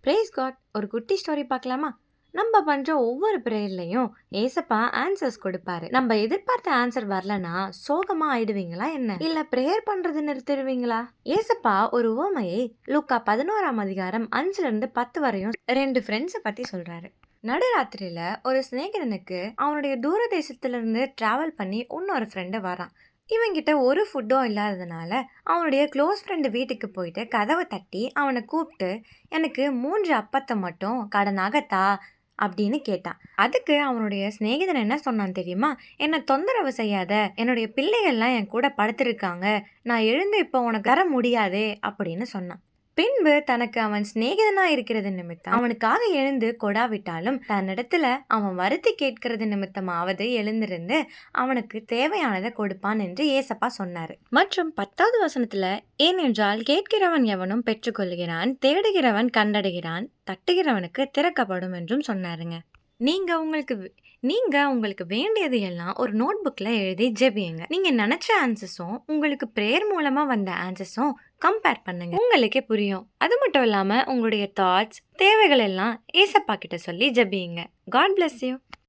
Brace God. ஒரு குட்டி story பார்க்கலாமா? நம்ம பண்ற ஒவ்வொரு பிரேயர்லையும் ஏசப்பா ஆன்சர்ஸ் கொடுப்பாரு. நம்ம எதிர்பார்த்த ஆன்சர் வரலனா சோகமா ஆயிடுவீங்களா என்ன? இல்ல பிரேயர் பண்றது நிறுத்திடுவீங்களா? ஏசப்பா ஒரு உவமையை லூக்கா 11ஆம் அதிகாரம் 5ல இருந்து 10 வரையும் 2 ஃப்ரெண்ட்ஸை பத்தி சொல்றாரு. நடுராத்திரியில ஒரு சிநேகிதனுக்கு அவனுடைய தூர தேசத்துல இருந்து டிராவல் பண்ணி இன்னொரு ஃப்ரெண்டு வரான். இவன்கிட்ட ஒரு ஃபுட்டும் இல்லாததுனால அவனுடைய க்ளோஸ் ஃப்ரெண்டு வீட்டுக்கு போயிட்டு கதவை தட்டி அவனை கூப்பிட்டு, எனக்கு 3 அப்பத்தை மட்டும் கடனாக தா அப்படின்னு கேட்டான். அதுக்கு அவனுடைய சிநேகிதன் என்ன சொன்னான் தெரியுமா? என்னை தொந்தரவு செய்யாத, என்னுடைய பிள்ளைகள்லாம் என் கூட படுத்திருக்காங்க, நான் எழுந்து இப்போ உனக்கு தர முடியாதே அப்படின்னு சொன்னான். பின்பு தனக்கு அவன் சிநேகிதனா இருக்கிறது நிமித்தம் அவனுக்காக எழுந்து கொடாவிட்டாலும் தன்னிடத்துல அவன் வருத்தி கேட்கிறது நிமித்தமாவது எழுந்திருந்து அவனுக்கு தேவையானதை கொடுப்பான் என்று ஏசப்பா சொன்னாரு. மற்றும் 10வது வசனத்துல, ஏனென்றால் கேட்கிறவன் எவனும் பெற்றுக்கொள்கிறான், தேடுகிறவன் கண்டடைகிறான், தட்டுகிறவனுக்கு திறக்கப்படும் என்றும் சொன்னாருங்க. நீங்க உங்களுக்கு வேண்டியது எல்லாம் ஒரு நோட் புக்ல எழுதி ஜெபியுங்க. நீங்க நினைச்ச ஆன்சர்ஸும் உங்களுக்கு பிரேயர் மூலமா வந்த ஆன்சர்ஸும் கம்பேர் பண்ணுங்க. உங்களுக்கே புரியும். அது மட்டும் இல்லாம உங்களுடைய தாட்ஸ், தேவைகள் எல்லாம் ஏசப்பா கிட்ட சொல்லி ஜெபியுங்க. God bless you.